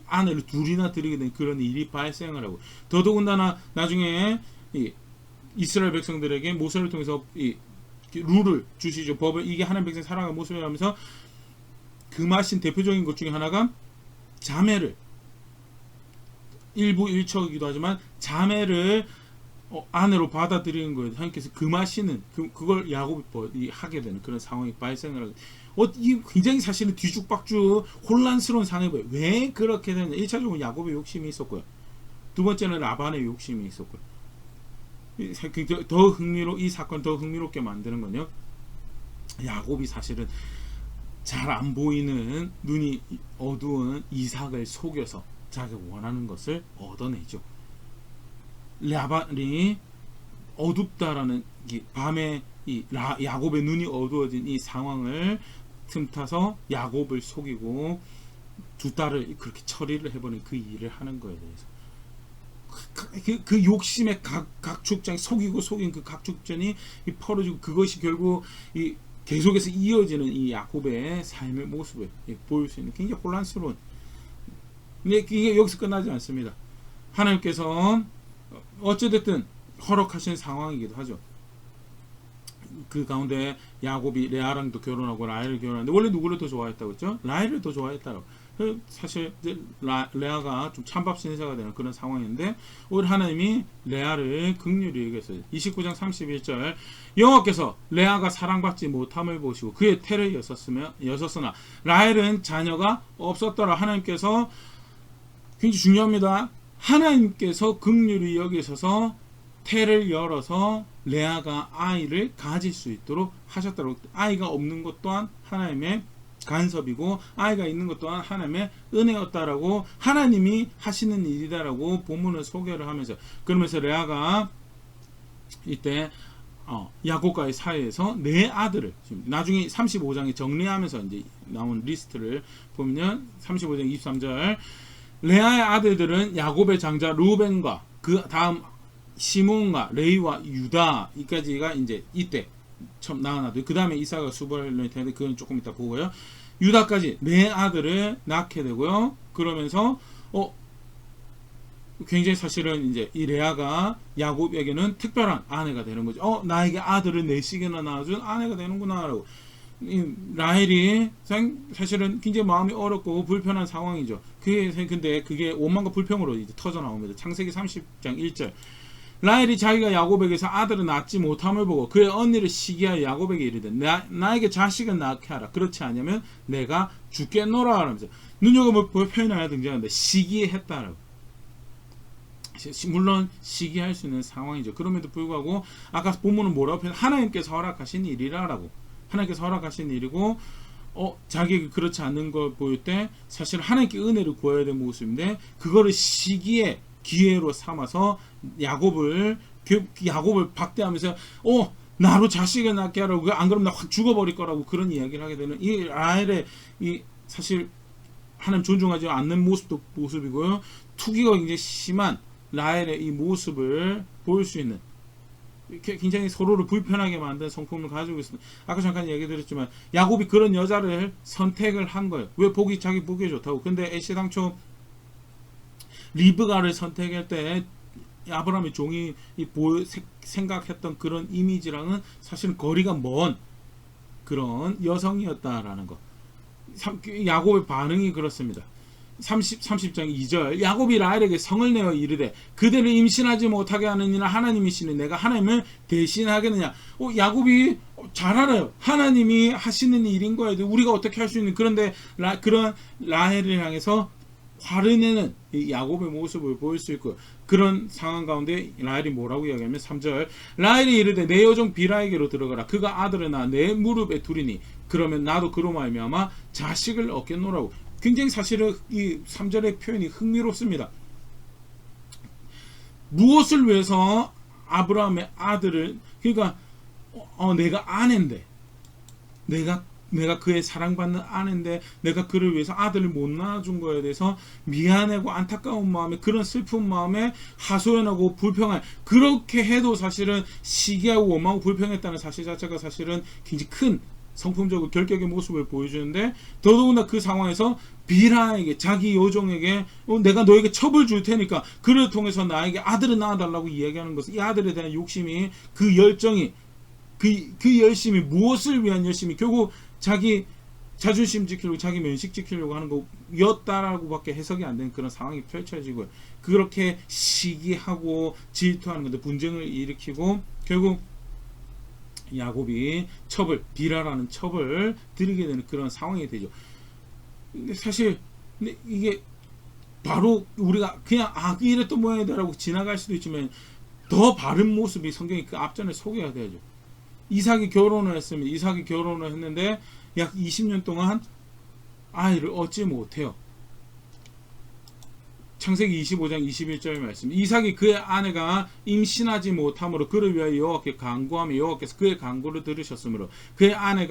아내를 둘이나 들이게 된 그런 일이 발생을 하고, 더더군다나 나중에 이스라엘 백성들에게 모세를 통해서 룰을 주시죠. 법을, 이게 하나님 백성 살아가는 모습이라면서 금하신 대표적인 것 중에 하나가 자매를, 일부 일처이기도 하지만 자매를 아내로 받아들이는 거예요. 하나님께서 금하시는 그걸 야곱이 하게 되는 그런 상황이 발생을 하고, 이 굉장히 사실은 뒤죽박죽 혼란스러운 상황이 왜 그렇게 되냐. 1차적으로 야곱의 욕심이 있었고요. 두 번째는 라반의 욕심이 있었고요. 이 사건 더 흥미롭게 만드는 건요, 야곱이 사실은 잘 안 보이는, 눈이 어두운 이삭을 속여서 자기가 원하는 것을 얻어내죠. 라반이 어둡다라는 밤에 야곱의 눈이 어두워진 이 상황을 틈타서 야곱을 속이고 두 딸을 그렇게 처리를 해버린 그 일을 하는 거에 대해서 그 욕심의 각축장이, 속인 그 각축전이 퍼져지고, 그것이 결국 계속해서 이어지는 이 야곱의 삶의 모습을 보일 수 있는 굉장히 혼란스러운. 근데 이게 여기서 끝나지 않습니다. 하나님께서 어찌됐든 허락하신 상황이기도 하죠. 그 가운데 야곱이 레아랑도 결혼하고 라헬을 결혼하는데, 원래 누구를 더 좋아했다고 했죠? 라헬을 더 좋아했다고. 사실 레아가 좀 찬밥 신세가 되는 그런 상황인데, 오늘 하나님이 레아를 긍휼히 여겼어요. 29장 31절, 여호와께서 레아가 사랑받지 못함을 보시고 그의 태를 여섰으나 라헬은 자녀가 없었더라. 하나님께서, 굉장히 중요합니다. 하나님께서 긍휼히 여기셔서 태를 열어서 레아가 아이를 가질 수 있도록 하셨다고. 아이가 없는 것 또한 하나님의 간섭이고 아이가 있는 것 또한 하나님의 은혜였다라고 하나님이 하시는 일이다라고 본문을 소개를 하면서 그러면서 레아가 이때 야곱과의 사이에서 네 아들을 나중에 35장에 정리하면서 이제 나온 리스트를 보면 35장 23절 레아의 아들들은 야곱의 장자 루벤과 그 다음 시몬과 레이와 유다 이까지가 이제 이때 처음 나와나도 그 다음에 이사가 수벌을 텐데 그건 조금 이따 보고요. 유다까지 네 아들을 낳게 되고요. 그러면서 굉장히 사실은 이제 이 레아가 야곱에게는 특별한 아내가 되는 거죠. 나에게 아들을 넷씩이나 낳아준 아내가 되는구나라고. 라헬이 사실은 굉장히 마음이 어렵고 불편한 상황이죠. 근데 그게 원망과 불평으로 이제 터져 나옵니다. 창세기 30장 1절. 라헬이 자기가 야곱에게서 아들을 낳지 못함을 보고 그의 언니를 시기하여 야곱에게 이르되 나에게 자식을 낳게 하라. 그렇지 않으면 내가 죽겠노라 하면서 눈여겨볼 표현이 하나 등장하는데 시기했다라고. 물론 시기할 수 있는 상황이죠. 그럼에도 불구하고 아까 본문은 뭐라고 표현? 하나님께서 허락하신 일이라라고. 하나님께서 허락하신 일이고 자기가 그렇지 않는 걸 보일 때 사실 하나님께 은혜를 구해야 되는 모습인데 그거를 시기의 기회로 삼아서 야곱을 박대하면서 나로 자식을 낳게 하라고 안 그러면 나 확 죽어버릴 거라고 그런 이야기를 하게 되는 이 라헬의 이 사실 하나님 존중하지 않는 모습이고요. 투기가 굉장히 심한 라헬의 이 모습을 보일 수 있는 굉장히 서로를 불편하게 만든 성품을 가지고 있습니다. 아까 잠깐 얘기 드렸지만 야곱이 그런 여자를 선택을 한 거예요. 왜 자기 보기에 좋다고. 근데 애시당초 리브가를 선택할 때 아브라함의 종이 생각했던 그런 이미지랑은 사실 거리가 먼 그런 여성이었다라는 거. 야곱의 반응이 그렇습니다. 30장 2절 야곱이 라헬에게 성을 내어 이르되 그대를 임신하지 못하게 하는 이는 하나님이시니 내가 하나님을 대신하겠느냐. 야곱이 잘 알아요. 하나님이 하시는 일인 거예요. 우리가 어떻게 할 수 있는. 그런데 그런 라헬을 향해서 화를 내는 이 야곱의 모습을 보일 수 있고 그런 상황 가운데 라헬이 뭐라고 이야기하면 3절 라헬이 이르되 내 여종 비라에게로 들어가라. 그가 아들을 낳아 내 무릎에 두리니 그러면 나도 그로 말미암아 자식을 얻겠노라고. 굉장히 사실은 이 3절의 표현이 흥미롭습니다. 무엇을 위해서 아브라함의 아들을 그러니까 내가 아내인데 내가 그의 사랑받는 아내인데 내가 그를 위해서 아들을 못 낳아준 거에 대해서 미안하고 안타까운 마음에 그런 슬픈 마음에 하소연하고 불평할 그렇게 해도 사실은 시기하고 원망하고 불평했다는 사실 자체가 사실은 굉장히 큰 성품적으로 결격의 모습을 보여주는데 더더군다나 그 상황에서 비라에게 자기 여종에게 내가 너에게 첩을 줄 테니까 그를 통해서 나에게 아들을 낳아달라고 이야기하는 것은 이 아들에 대한 욕심이 그 열정이 그 열심이 무엇을 위한 열심이 결국 자기 자존심 지키려고 자기 면식 지키려고 하는 거였다라고 밖에 해석이 안 되는 그런 상황이 펼쳐지고 그렇게 시기하고 질투하는 건데 분쟁을 일으키고 결국 야곱이 비라라는 첩을 들이게 되는 그런 상황이 되죠. 근데 사실 이게 바로 우리가 그냥 이랬던 모양이다라고 지나갈 수도 있지만 더 바른 모습이 성경이 그 앞전에 소개가 되죠. 이삭이 결혼을 했습니다. 이삭이 결혼을 했는데 약 20년 동안 아이를 얻지 못해요. 창세기 25장 21절 말씀. 이삭이 그의 아내가 임신하지 못함으로 그를 위하여 여호와께 간구하며 여호와께서 그의 간구를 들으셨으므로 그의 아내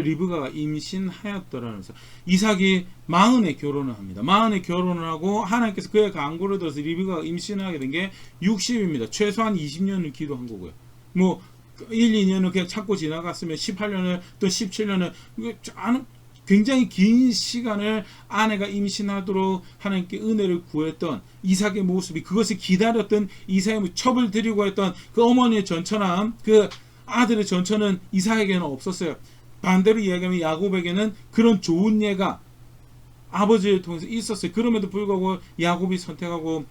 리브가가 임신하였더라면서 이삭이 40에 결혼을 합니다. 40에 결혼을 하고 하나님께서 그의 간구를 들어서 리브가가 임신하게 된 게 60입니다. 최소한 20년을 기도한 거고요. 1, 2년을 그냥 참고 지나갔으면 18년을 또 17년을 굉장히 긴 시간을 아내가 임신하도록 하나님께 은혜를 구했던 이삭의 모습이 그것을 기다렸던 이삭의 첩을 드리고 했던 그 어머니의 전처남 그 아들의 전처는 이삭에게는 없었어요. 반대로 이야기하면 야곱에게는 그런 좋은 예가 아버지를 통해서 있었어요. 그럼에도 불구하고 야곱이 선택하고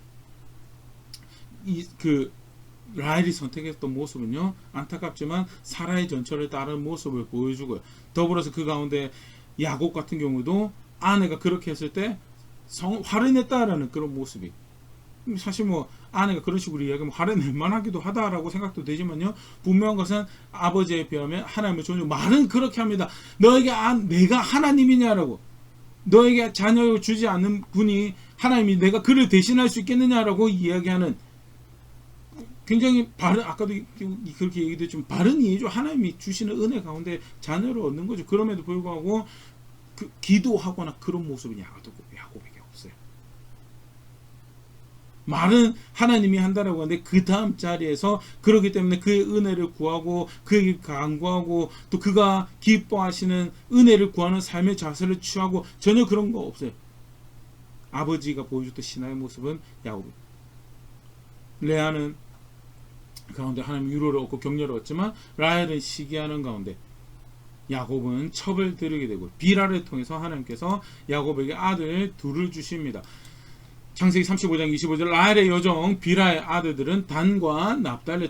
라헬이 선택했던 모습은요 안타깝지만 사라의 전처를 따른 모습을 보여주고요. 더불어서 그 가운데 야곱 같은 경우도 아내가 그렇게 했을 때 화를 냈다라는 그런 모습이 사실 뭐 아내가 그런 식으로 이야기하면 화를 낼만하기도 하다라고 생각도 되지만요. 분명한 것은 아버지에 비하면 하나님을 존중. 말은 그렇게 합니다. 너에게 내가 하나님이냐라고. 너에게 자녀를 주지 않는 분이 하나님이 내가 그를 대신할 수 있겠느냐라고 이야기하는 굉장히 바른, 아까도 그렇게 얘기했지만 바른 이해죠. 하나님이 주시는 은혜 가운데 자녀를 얻는 거죠. 그럼에도 불구하고 기도하거나 그런 모습은 야곱에게 없어요. 말은 하나님이 한다라고 하는데 그 다음 자리에서 그렇기 때문에 그의 은혜를 구하고 그에게 간구하고 또 그가 기뻐하시는 은혜를 구하는 삶의 자세를 취하고 전혀 그런 거 없어요. 아버지가 보여줬던 신앙의 모습은 야곱입니다. 레아는 가운데 하나님 위로를 얻고 격려를 얻지만 라헬은 시기하는 가운데 야곱은 첩을 들으게 되고 비라를 통해서 하나님께서 야곱에게 아들 둘을 주십니다. 창세기 35장 25절 라헬의 여종 비라의 아들들은 단과 납달리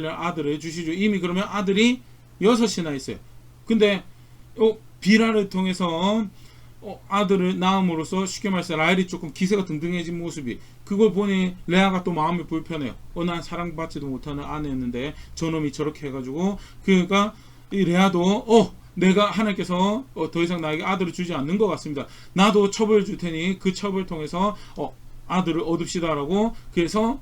아들을 주시죠. 이미 그러면 아들이 6이나 있어요. 근데 비라를 통해서 아들을 낳음으로써 쉽게 말해서 라헬이 조금 기세가 등등해진 모습이 그걸 보니 레아가 또 마음이 불편해요. 난 사랑받지도 못하는 아내였는데 저놈이 저렇게 해가지고 그러니까 이 레아도 내가 하나님께서 더 이상 나에게 아들을 주지 않는 것 같습니다. 나도 첩을 줄 테니 그 첩을 통해서 아들을 얻읍시다라고 그래서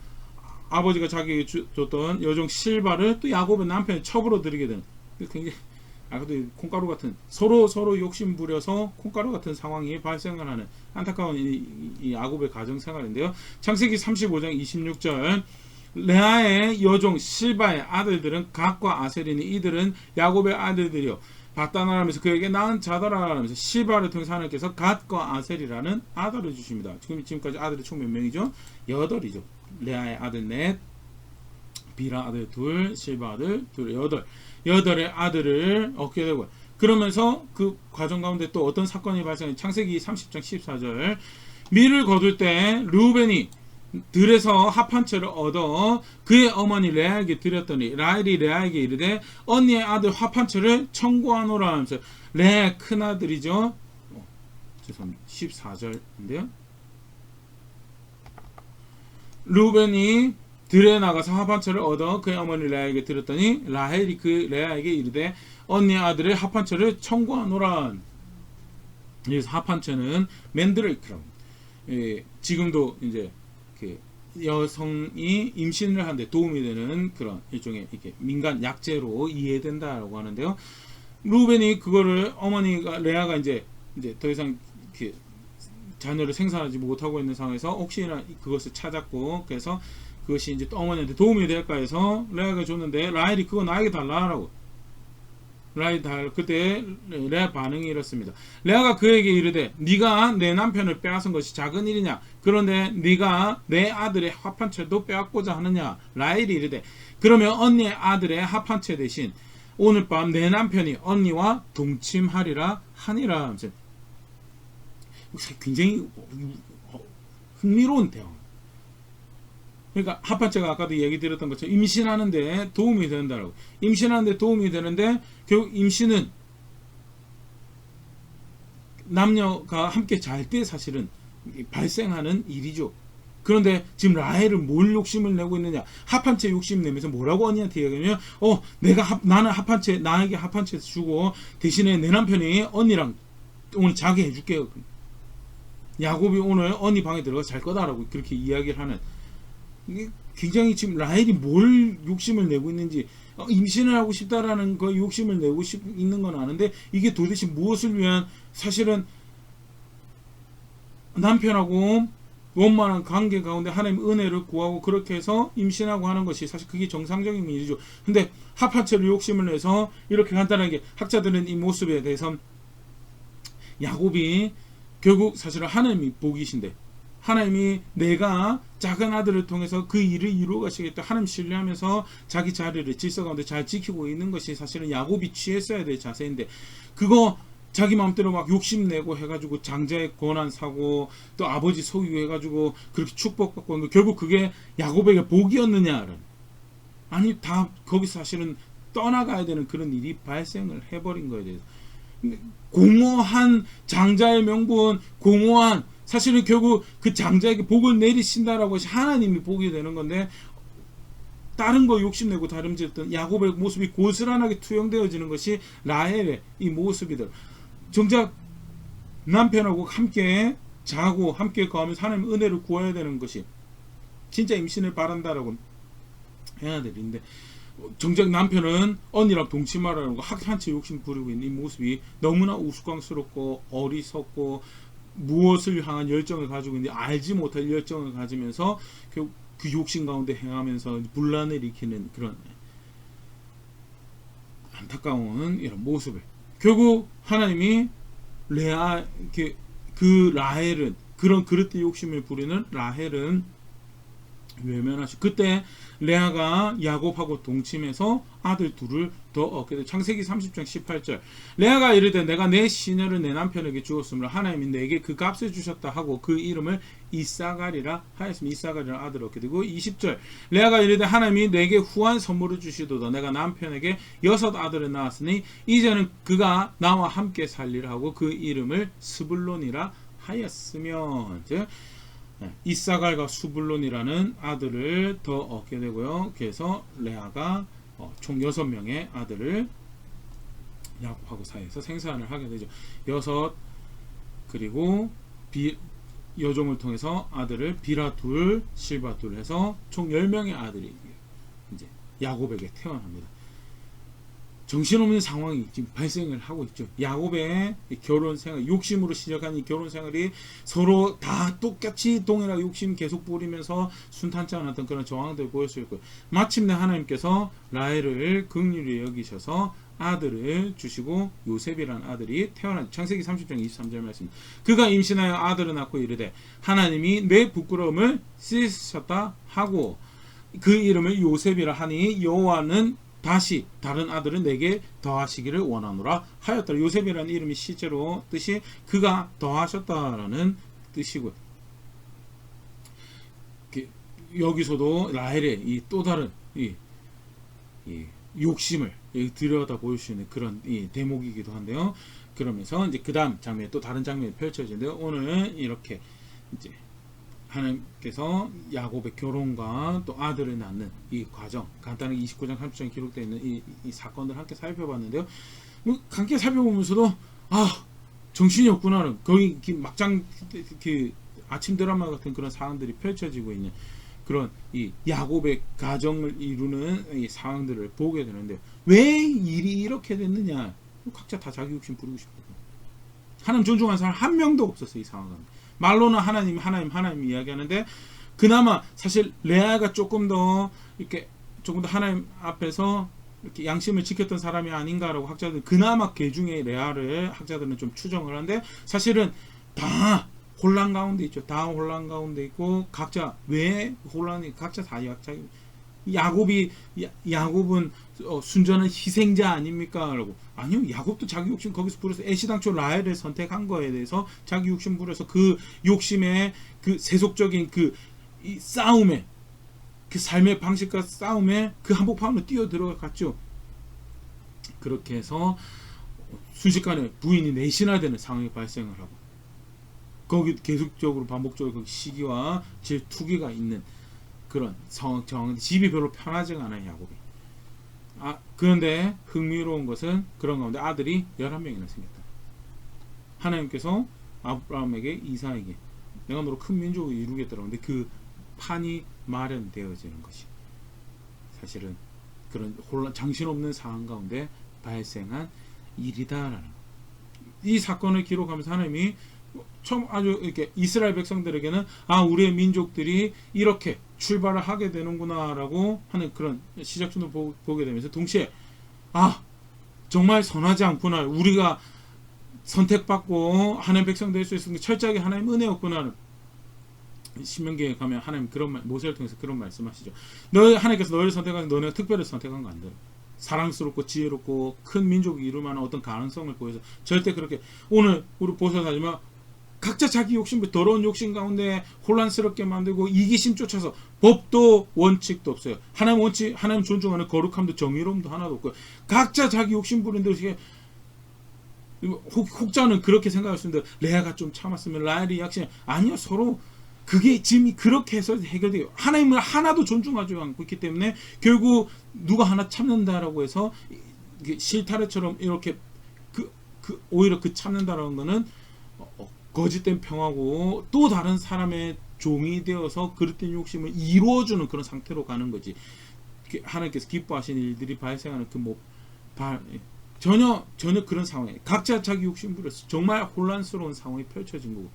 아버지가 자기에게 줬던 여종 실바를 또 야곱의 남편의 첩으로 드리게 되는 굉장히 아까도 콩가루 같은 서로 욕심 부려서 콩가루 같은 상황이 발생을 하는 안타까운 이 야곱의 가정 생활인데요. 창세기 35장 26절 레아의 여종 실바의 아들들은 갓과 아셀이니 이들은 야곱의 아들들이요 바다나라면서 그에게 낳은 자더라라면서 실바를 통해서 하나님께서 갓과 아셀이라는 아들을 주십니다. 지금까지 아들이 총 몇 명이죠? 8이죠. 레아의 아들 4, 비라 아들 2, 실바 아들 2, 8의 아들을 얻게 되고 그러면서 그 과정 가운데 또 어떤 사건이 발생해 창세기 30장 14절 밀을 거둘 때 르우벤이 들에서 합한 채를 얻어 그의 어머니 레아에게 드렸더니 라헬이 레아에게 이르되 언니의 아들 합한 채를 청구하노라 하면서 레아의 큰아들이죠. 죄송합니다. 14절인데요. 르우벤이 들에 나가서 합한처를 얻어 그의 어머니 레아에게 드렸더니 라헬이 그 레아에게 이르되 언니의 아들의 합한처를 청구하노라. 그래서 합한처는 맨드레이크라고. 지금도 이제 그 여성이 임신을 하는데 도움이 되는 그런 일종의 이렇게 민간 약재로 이해된다라고 하는데요. 루벤이 그거를 어머니가 레아가 이제 더 이상 이렇게 자녀를 생산하지 못하고 있는 상황에서 혹시나 그것을 찾았고 그래서 그것이 이제 또 어머니한테 도움이 될까 해서 레아가 줬는데 라헬이 그거 나에게 달라라고. 라헬이 그때 레아 반응이 이렇습니다. 레아가 그에게 이르되 네가 내 남편을 빼앗은 것이 작은 일이냐? 그런데 네가 내 아들의 합한채도 빼앗고자 하느냐? 라헬이 이르되 그러면 언니의 아들의 합한채 대신 오늘 밤 내 남편이 언니와 동침하리라 하니라. 굉장히 흥미로운 대화. 그러니까 합한체가 아까도 얘기 드렸던 것처럼 임신하는데 도움이 된다라고. 임신하는데 도움이 되는데 결국 임신은 남녀가 함께 잘 때 사실은 발생하는 일이죠. 그런데 지금 라헬은 뭘 욕심을 내고 있느냐? 합한채 욕심 내면서 뭐라고 언니한테 얘기하냐면 나는 합한채 나에게 합한채 주고 대신에 내 남편이 언니랑 오늘 자게 해줄게요. 야곱이 오늘 언니 방에 들어가서 잘 거다라고 그렇게 이야기를 하는 굉장히 지금 라헬이 뭘 욕심을 내고 있는지 임신을 하고 싶다라는 그 욕심을 내고 있는 건 아는데 이게 도대체 무엇을 위한 사실은 남편하고 원만한 관계 가운데 하나님의 은혜를 구하고 그렇게 해서 임신하고 하는 것이 사실 그게 정상적인 일이죠. 근데 합한채로 욕심을 내서 이렇게 간단하게 학자들은 이 모습에 대해서 야곱이 결국 사실은 하나님이 복이신데 하나님이 내가 작은 아들을 통해서 그 일을 이루어 가시겠다 하나님 신뢰하면서 자기 자리를 질서 가운데 잘 지키고 있는 것이 사실은 야곱이 취했어야 될 자세인데 그거 자기 마음대로 막 욕심내고 해가지고 장자의 권한 사고 또 아버지 소유 해가지고 그렇게 축복받고 하는 거 결국 그게 야곱에게 복이었느냐는 아니 다 거기서 사실은 떠나가야 되는 그런 일이 발생을 해버린 거에 대해서 공허한 장자의 명분 공허한 사실은 결국 그 장자에게 복을 내리신다라고 해서 하나님이 보게 되는 건데, 다른 거 욕심내고 다름질했던 야곱의 모습이 고스란하게 투영되어지는 것이 라헬의 이 모습이들. 정작 남편하고 함께 자고 함께 거하면서 하나님 은혜를 구해야 되는 것이 진짜 임신을 바란다라고 해야 되는데, 정작 남편은 언니랑 동침하라는 거 한채 욕심 부리고 있는 이 모습이 너무나 우스꽝스럽고 어리석고, 무엇을 향한 열정을 가지고 있는데 알지 못할 열정을 가지면서 그 욕심 가운데 행하면서 분란을 일으키는 그런 안타까운 이런 모습을, 결국 하나님이 레아 그 라헬은, 그런 그릇된 욕심을 부리는 라헬은 외면하시고, 그때 레아가 야곱하고 동침해서 아들 둘을 더 얻게 돼. 창세기 30장 18절, 레아가 이르되 내가 내 시녀를 내 남편에게 주었으므로 하나님이 내게 그 값을 주셨다 하고 그 이름을 이사갈이라 하였으면 이사갈이라 아들을 얻게 되고, 20절, 레아가 이르되 하나님이 내게 후한 선물을 주시도다 내가 남편에게 6 아들을 낳았으니 이제는 그가 나와 함께 살리라 하고 그 이름을 스불론이라 하였으며, 즉 이사갈과 수불론이라는 아들을 더 얻게 되고요. 그래서 레아가 총 6명의 아들을 야곱하고 사이에서 생산을 하게 되죠. 6, 그리고 여종을 통해서 아들을 비라 둘, 실바 둘 해서 총 10명의 아들이 이제 야곱에게 태어납니다. 정신없는 상황이 지금 발생을 하고 있죠. 야곱의 결혼 생활, 욕심으로 시작한 이 결혼 생활이 서로 다 똑같이 동일하게 욕심 계속 부리면서 순탄치 않았던 그런 정황들을 보일 수 있고요. 마침내 하나님께서 라헬을 긍휼히 여기셔서 아들을 주시고 요셉이라는 아들이 태어난 창세기 30장 23절 말씀. 그가 임신하여 아들을 낳고 이르되 하나님이 내 부끄러움을 씻으셨다 하고 그 이름을 요셉이라 하니 여호와는 다시 다른 아들을 내게 더하시기를 원하노라 하였더라. 요셉이라는 이름이 실제로 뜻이 그가 더하셨다라는 뜻이고요. 여기서도 라헬의 이 또 다른 이 욕심을 들여다 보일 수 있는 그런 이 대목이기도 한데요. 그러면서 이제 그 다음 장면에 또 다른 장면이 펼쳐지는데요. 오늘은 이렇게 이제 하나님께서 야곱의 결혼과 또 아들을 낳는 이 과정, 간단하게 29장 30장에 기록되어 있는 이 사건들 함께 살펴봤는데요. 함께 살펴보면서도 정신이 없구나, 거의 막장 그 아침 드라마 같은 그런 상황들이 펼쳐지고 있는 그런 이 야곱의 가정을 이루는 이 상황들을 보게 되는데, 왜 일이 이렇게 됐느냐? 각자 다 자기 욕심 부리고 싶고 하나님 존중하는 사람 한 명도 없었어요. 이 상황은 말로는 하나님 이야기하는데, 그나마 사실 레아가 조금 더 하나님 앞에서 이렇게 양심을 지켰던 사람이 아닌가라고 학자들, 그나마 그 중에 레아를 학자들은 좀 추정을 하는데, 사실은 다 혼란 가운데 있죠. 다 혼란 가운데 있고, 각자 왜 혼란이, 각자 다 야곱은 순전한 희생자 아닙니까? 라고. 아니요, 야곱도 자기 욕심 거기서 부려서 애시당초 라헬을 선택한 거에 대해서 자기 욕심 부려서 그 욕심의 그 세속적인 이 싸움에, 그 삶의 방식과 싸움에 그 한복판으로 뛰어 들어갔죠. 그렇게 해서 순식간에 부인이 내신화되는 상황이 발생을 하고, 거기 계속적으로 반복적으로 시기와 질투기가 있는 그런 정황인데, 집이 별로 편하지가 않아요, 야곱이. 그런데 흥미로운 것은 그런 가운데 아들이 11명이나 생겼다. 하나님께서 아브라함에게, 이삭에게 내가 너로 큰 민족을 이루겠다라고. 근데 그 판이 마련되어지는 것이 사실은 그런 혼란, 정신없는 상황 가운데 발생한 일이다라는 것. 이 사건을 기록하면서 하나님이 처음 아주 이렇게 이스라엘 백성들에게는 우리의 민족들이 이렇게 출발을 하게 되는구나라고 하는 그런 시작점을 보게 되면서, 동시에 정말 선하지 않구나, 우리가 선택받고 하나님 백성 될 수 있으면 철저하게 하나님 은혜였구나. 신명기에 가면 하나님 그런 말, 모세를 통해서 그런 말씀하시죠. 하나님께서 너희를 선택한, 너네가 특별히 선택한 거 안 돼. 사랑스럽고 지혜롭고 큰 민족이 이룰 만한 어떤 가능성을 보여서 절대 그렇게, 오늘 우리 보셔서하지만 각자 자기 욕심, 더러운 욕심 가운데 혼란스럽게 만들고 이기심 쫓아서 법도 원칙도 없어요. 하나님 존중하는 거룩함도 정의로움도 하나도 없고, 각자 자기 욕심 부린 대로 혹자는 그렇게 생각할 수 있는데 레아가 좀 참았으면 라헬이 약신 아니요 서로 그게 지금 그렇게 해서 해결돼요. 하나님을 하나도 존중하지 않고 있기 때문에 결국 누가 하나 참는다라고 해서 실타래처럼 이렇게 오히려 그 참는다라는 거는 거짓된 평화고 또 다른 사람의 종이 되어서 그릇된 욕심을 이루어주는 그런 상태로 가는 거지. 하나님께서 기뻐하시는 일들이 발생하는 전혀 그런 상황에 각자 자기 욕심 부려서 정말 혼란스러운 상황이 펼쳐진 거고.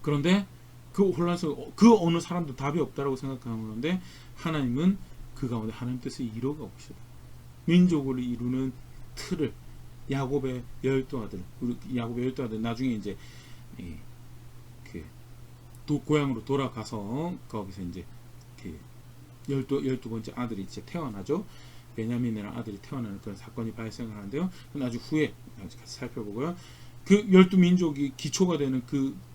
그런데 그 혼란스러운 그 어느 사람도 답이 없다라고 생각하는데 하나님은 그 가운데 하나님 뜻을 이루어가고 계시다. 민족을 이루는 틀을 야곱의 12아들, 야곱의 12아들 나중에 이제 고향으로 돌아가서 거기서 이제 12번째 아들이 이제 태어나죠. 베냐민이라는 아들이 태어나는 그런 사건이 발생을 하는데요. 아주 후에 같이 살펴보고요. 그 12민족이 기초가 되는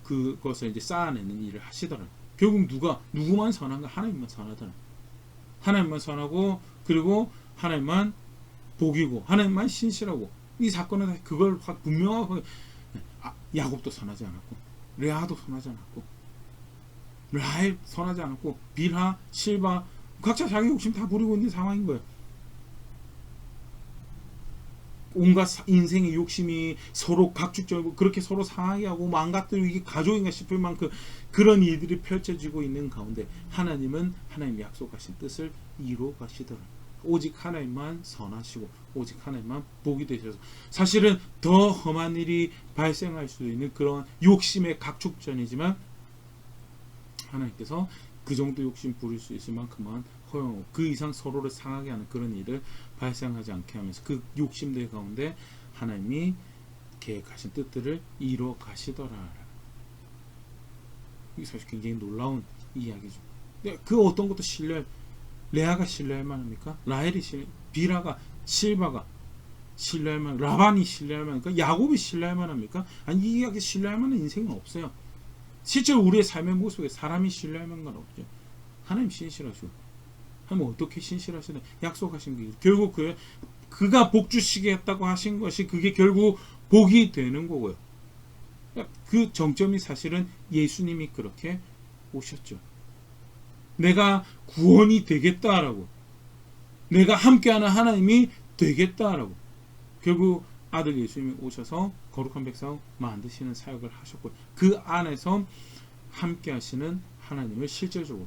그것을 이제 쌓아내는 일을 하시더라. 결국 누구만 선한가? 하나님만 선하더라. 하나님만 선하고 그리고 하나님만 복이고 하나님만 신실하고 이 사건은 그걸 확 분명하게 야곱도 선하지 않았고 레아도 선하지 않았고 라헬 선하지 않았고 빌하, 실바 각자 자기 욕심 다 부리고 있는 상황인 거예요. 온갖 인생의 욕심이 서로 각축적이고 그렇게 서로 상하게 하고 망가뜨리고 이게 가족인가 싶을 만큼 그런 일들이 펼쳐지고 있는 가운데 하나님은 하나님 약속하신 뜻을 이루어 가시더라. 오직 하나님만 선하시고 오직 하나님만 복이 되셔서 사실은 더 험한 일이 발생할 수 있는 그런 욕심의 각축전이지만 하나님께서 그 정도 욕심 부릴 수 있을 만큼만 허용하고 그 이상 서로를 상하게 하는 그런 일을 발생하지 않게 하면서 그 욕심들 가운데 하나님이 계획하신 뜻들을 이루어 가시더라. 이게 사실 굉장히 놀라운 이야기죠. 그 어떤 것도 레아가 신뢰할 만합니까? 라헬이 빌하가 실바가 신뢰할 만, 라반이 신뢰할 만합니까? 야곱이 신뢰할 만합니까? 아니 이 이야기 신뢰할 만한 인생은 없어요. 실제로 우리의 삶의 모습에 사람이 신뢰할 만한 건 없죠. 하나님 신실하시고 하나님 어떻게 신실하시나 약속하신 게 결국 그가 복 주시겠다고 하신 것이 그게 결국 복이 되는 거고요. 그 정점이 사실은 예수님이 그렇게 오셨죠. 내가 구원이 되겠다라고 내가 함께하는 하나님이 되겠다라고 결국 아들 예수님이 오셔서 거룩한 백성 만드시는 사역을 하셨고 그 안에서 함께하시는 하나님을 실질적으로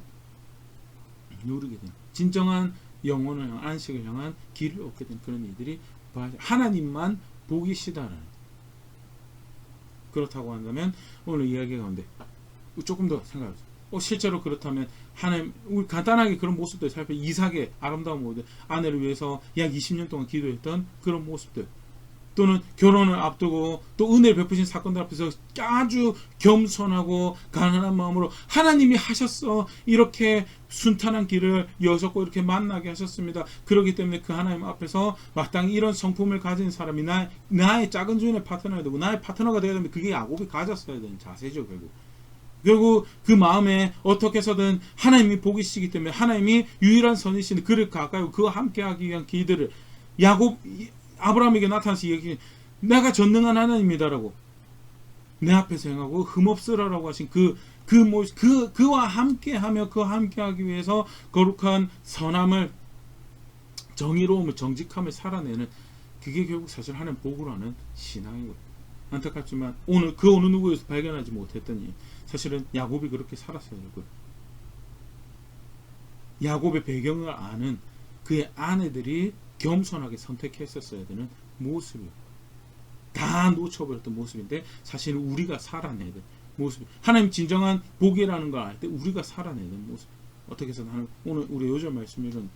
누리게 되는 진정한 영혼을 향한 안식을 향한 길을 얻게 되는 그런 일들이 하나님만 복이시다라는 그렇다고 한다면 오늘 이야기 가운데 조금 더 생각해보세요. 실제로 그렇다면 하나님 우리 간단하게 그런 모습들 살펴 이삭의 아름다운 모습들 아내를 위해서 약 20년 동안 기도했던 그런 모습들 또는 결혼을 앞두고 또 은혜를 베푸신 사건들 앞에서 아주 겸손하고 가난한 마음으로 하나님이 하셨어 이렇게 순탄한 길을 여셨고 이렇게 만나게 하셨습니다. 그렇기 때문에 그 하나님 앞에서 마땅히 이런 성품을 가진 사람이 나의 작은 주인의 파트너가 되고 나의 파트너가 되어야 되면 그게 야곱이 가졌어야 되는 자세죠. 결국 그 마음에 어떻게 해서든 하나님이 복이시기 때문에 하나님이 유일한 선이신 그를 가까이 그와 함께하기 위한 길들을 아브라함에게 나타나서 얘기해 내가 전능한 하나님이다라고 내 앞에서 행하고 흠없으라라고 하신 그와 함께하며 그와 함께하기 위해서 거룩한 선함을 정의로움을 정직함을 살아내는 그게 결국 사실 하나님 복으로 하는 신앙이고 안타깝지만 오늘 그 어느 누구에서 발견하지 못했더니 사실은 야곱이 그렇게 살았어야 되고요. 야곱의 배경을 아는 그의 아내들이 겸손하게 선택했었어야 되는 모습이에요. 다 놓쳐버렸던 모습인데 사실은 우리가 살아내야 될 모습. 하나님 진정한 복이라는 걸 알 때 우리가 살아내야 되는 모습. 어떻게 해서 하나님 오늘 우리 요즘 말씀에는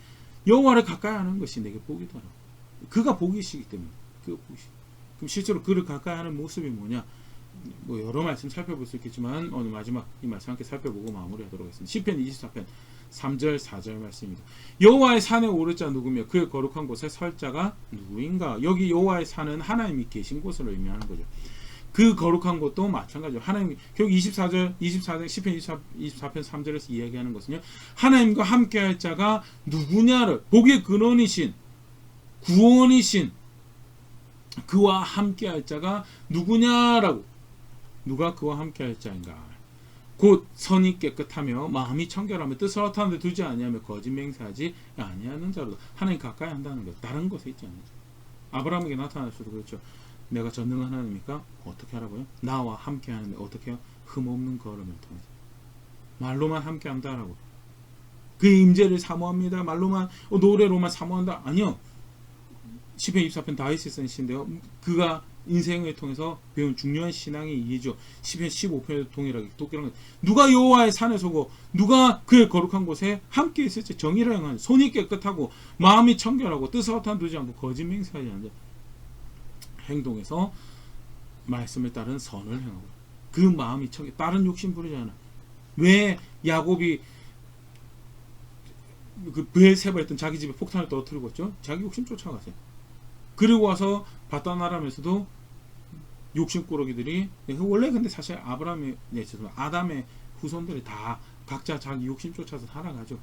여호와를 가까이 하는 것이 내게 복이다. 그가 복이시기 때문에 그가 복이시. 그럼 실제로 그를 가까이 하는 모습이 뭐냐? 여러 말씀 살펴볼 수 있겠지만 오늘 마지막 이 말씀 함께 살펴보고 마무리하도록 하겠습니다. 시편 24편 3절 4절 말씀입니다. 여호와의 산에 오를 자 누구며 그의 거룩한 곳에 설 자가 누구인가? 여기 여호와의 산은 하나님이 계신 곳을 의미하는 거죠. 그 거룩한 곳도 마찬가지죠. 하나님 결국 24절 시편 24편 3절에서 이야기하는 것은요. 하나님과 함께할 자가 누구냐를 복의 근원이신 구원이신 그와 함께할 자가 누구냐라고. 누가 그와 함께할 자인가. 곧 선이 깨끗하며 마음이 청결하며 뜻을 허탄 데 두지 아니하며 거짓 맹세하지 아니하는 자로. 하나님 가까이 한다는 것. 다른 것에 있지 않아요. 아브라함에게 나타날 수도 그렇죠. 내가 전능한 하나님이니까 어떻게 하라고요? 나와 함께 하는데 어떻게 해요? 흠없는 걸음을 통해서. 말로만 함께 한다라고. 그 임재를 사모합니다. 말로만 노래로만 사모한다. 아니요. 시편 24편 다윗이 쓴 시인데요. 그가 인생을 통해서 배운 중요한 신앙의 이해죠. 시편 15편에도 동일하게 또 그런 것. 누가 여호와의 산에 서고 누가 그의 거룩한 곳에 함께 있을지. 정의를 행하는 손이 깨끗하고 마음이 청결하고 뜻을 허탄 두지 않고 거짓 맹세하지 않는 행동에서 말씀을 따른 선을 행하고 그 마음이 청결. 다른 욕심 부리지 않아. 왜 야곱이 그 브엘세바했던 자기 집에 폭탄을 떨어뜨리고 있죠? 자기 욕심 쫓아가세요. 그리고 와서 바다나람에서도 욕심꾸러기들이 원래 근데 사실 아브라함의 아담의 후손들이 다 각자 자기 욕심 쫓아서 살아가죠.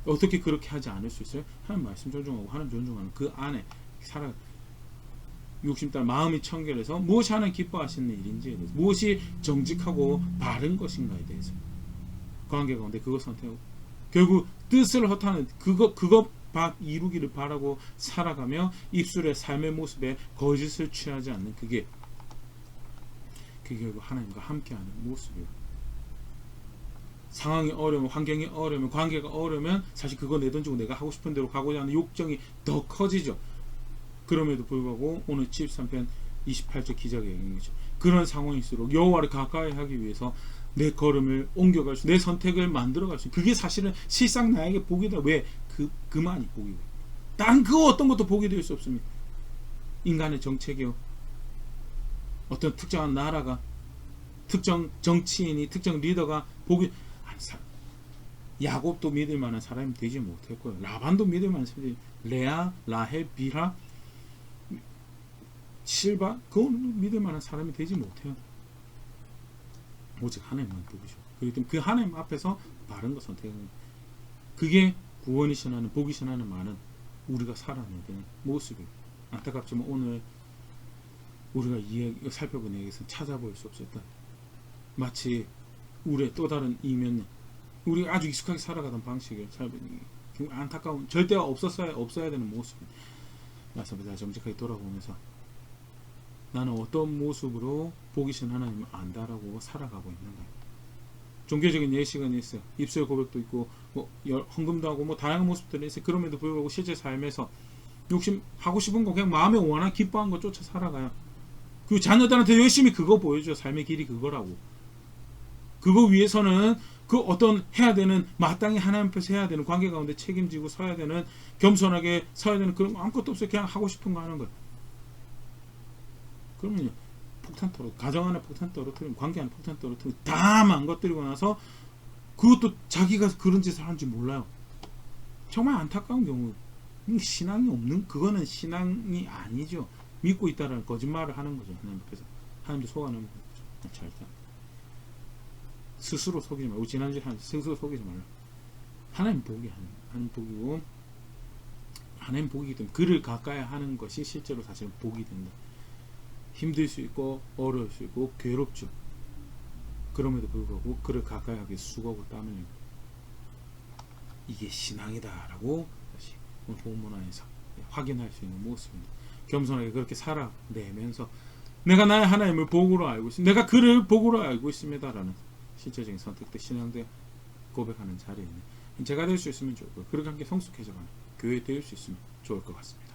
어떻게 그렇게 하지 않을 수 있어요? 하나님 말씀 존중하고 하나님 존중하는 그 안에 살아. 욕심 따라 마음이 청결해서 무엇이 하나님 기뻐하시는 일인지에 대해서 무엇이 정직하고 바른 것인가에 대해서 관계 가운데 그것 선택하고 결국 뜻을 허탄한 그거 이루기를 바라고 살아가며 입술의 삶의 모습에 거짓을 취하지 않는 그게 결국 하나님과 함께하는 모습이에요. 상황이 어려우면 환경이 어려우면 관계가 어려우면 사실 그거 내던지고 내가 하고 싶은 대로 가고자 하는 욕정이 더 커지죠. 그럼에도 불구하고 오늘 73편 28절 기자가 얘기하죠. 그런 상황일수록 여호와를 가까이 하기 위해서 내 걸음을 옮겨갈 수, 내 선택을 만들어갈 수. 그게 사실은 실상 나에게 복이다. 왜? 그만이 복이고. 다른 그 어떤 것도 복이 될 수 없습니다. 인간의 정책이요. 어떤 특정한 나라가, 특정 정치인이, 특정 리더가 복이. 야곱도 믿을 만한 사람이 되지 못했고요. 라반도 믿을 만한 사람이 레아, 라헬, 비라, 실바 그거는 믿을 만한 사람이 되지 못해요. 오직 하나님만 복이죠. 그렇기 때문에 그 하나님 앞에서 바른 거 선택하는 그게 구원이신 하나님, 복이신 하나님 많은 우리가 살아내야 되는 모습이에요. 안타깝지만 오늘 우리가 살펴본 얘기에서는 찾아볼 수 없었다. 마치 우리의 또 다른 이면 우리가 아주 익숙하게 살아가던 방식을 안타까운 절대 없어야 되는 모습입니다. 말씀을 정직하게 돌아보면서 나는 어떤 모습으로 복이신 하나님을 안다라고 살아가고 있는가. 종교적인 예식은 있어요. 입술 고백도 있고 헌금도 하고 다양한 모습들이 있어요. 그럼에도 불구하고 실제 삶에서 하고 싶은 거 그냥 마음에 원한 기뻐한 거 쫓아 살아가요. 그리고 자녀들한테 열심히 그거 보여줘. 삶의 길이 그거라고. 그거 위해서는 그 어떤 해야 되는 마땅히 하나님 앞에서 해야 되는 관계 가운데 책임지고 서야 되는 겸손하게 서야 되는 그런 거 아무것도 없어요. 그냥 하고 싶은 거 하는 거예요. 그러면요 가정 안에 폭탄 떨어뜨리면 관계 안에 폭탄 떨어뜨리면 다 망가뜨리고 나서 그것도 자기가 그런 짓을 하는지 몰라요. 정말 안타까운 경우. 신앙이 없는 그거는 신앙이 아니죠. 믿고 있다라는 거짓말을 하는 거죠. 하나님 앞에서 하나님도 속아내는 거죠. 절대 스스로 속이지 말고 지난주에 스스로 속이지 말라. 하나님 복이 하나님 복이고 하나님 복이기 때문에 그를 가까이 하는 것이 실제로 사실은 복이 된다. 힘들 수 있고 어려울 수 있고 괴롭죠. 그럼에도 불구하고 그를 가까이 하기 위해 수고하고 땀을 흘리고 이게 신앙이다 라고 다시 오늘 본문 안에서 확인할 수 있는 모습입니다. 겸손하게 그렇게 살아내면서 내가 나의 하나님을 복으로 알고 있습니다. 내가 그를 복으로 알고 있습니다 라는 실제적인 선택도 신앙대 고백하는 자리에 있는 제가 될 수 있으면 좋을 거예요. 그렇게 함께 성숙해져가는 교회 될 수 있으면 좋을 것 같습니다.